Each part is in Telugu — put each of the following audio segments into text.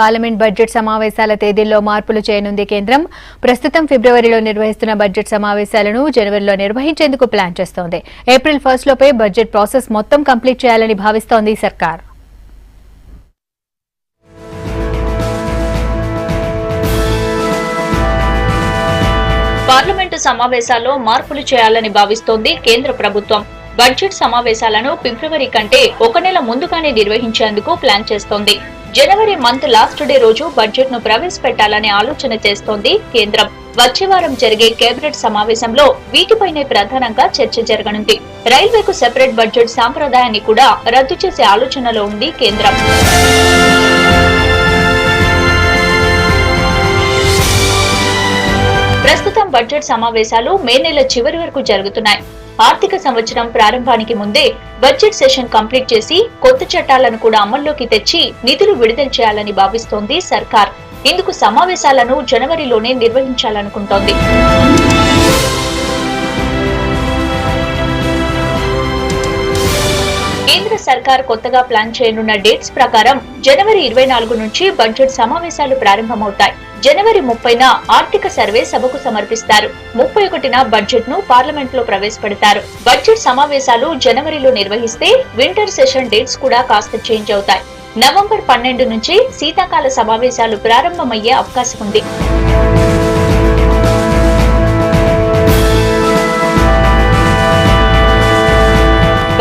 పార్లమెంట్ బడ్జెట్ సమావేశాల తేదీల్లో మార్పులు చేయనుంది కేంద్రం. ప్రస్తుతం ఫిబ్రవరిలో నిర్వహిస్తున్న బడ్జెట్ సమావేశాలను జనవరిలో నిర్వహించేందుకు ప్లాన్ చేస్తోంది. ఏప్రిల్ 1 లోపే బడ్జెట్ ప్రాసెస్ మొత్తం కంప్లీట్ చేయాలని భావిస్తోంది సర్కార్. పార్లమెంటు సమావేశాల్లో మార్పులు చేయాలని భావిస్తోంది కేంద్ర ప్రభుత్వం. బడ్జెట్ సమావేశాలను ఫిబ్రవరి కంటే ఒక నెల ముందుగానే నిర్వహించేందుకు ప్లాన్ చేస్తోంది. జనవరి మంత్ లాస్ట్ డే రోజు బడ్జెట్ ను ప్రవేశపెట్టాలనే ఆలోచన చేస్తోంది కేంద్రం. వచ్చే వారం జరిగే కేబినెట్ సమావేశంలో వీటిపైనే ప్రధానంగా చర్చ జరగనుంది. రైల్వేకు సెపరేట్ బడ్జెట్ సాంప్రదాయాన్ని కూడా రద్దు చేసే ఆలోచనలో ఉంది కేంద్రం. ప్రస్తుతం బడ్జెట్ సమావేశాలు మే నెల చివరి వరకు జరుగుతున్నాయి. ఆర్థిక సంవత్సరం ప్రారంభానికి ముందే బడ్జెట్ సెషన్ కంప్లీట్ చేసి కొత్త చట్టాలను కూడా అమల్లోకి తెచ్చి నిధులు విడుదల చేయాలని భావిస్తోంది సర్కార్. ఇందుకు సమావేశాలను జనవరిలోనే నిర్వహించాలనుకుంటోంది. కేంద్ర సర్కార్ కొత్తగా ప్లాన్ చేయనున్న డేట్స్ ప్రకారం జనవరి 24 నుంచి బడ్జెట్ సమావేశాలు ప్రారంభమవుతాయి. జనవరి 30న ఆర్థిక సర్వే సభకు సమర్పిస్తారు. 31న బడ్జెట్ ను పార్లమెంట్ లో ప్రవేశపెడతారు. బడ్జెట్ సమావేశాలు జనవరిలో నిర్వహిస్తే వింటర్ సెషన్ డేట్స్ కూడా కాస్త చేంజ్ అవుతాయి. నవంబర్ 12 నుంచి శీతాకాల సమావేశాలు ప్రారంభమయ్యే అవకాశం ఉంది.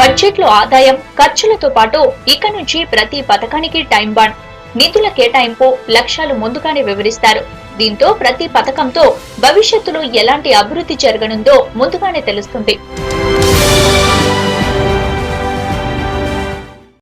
బడ్జెట్ లో ఆదాయం, ఖర్చులతో పాటు ఇక నుంచి ప్రతి పథకానికి టైం బాండ్, నిధుల కేటాయింపు, లక్ష్యాలు ముందుగానే వివరిస్తారు. దీంతో ప్రతి పథకంతో భవిష్యత్తులో ఎలాంటి అభివృద్ధి జరగనుందో ముందుగానే తెలుస్తుంది.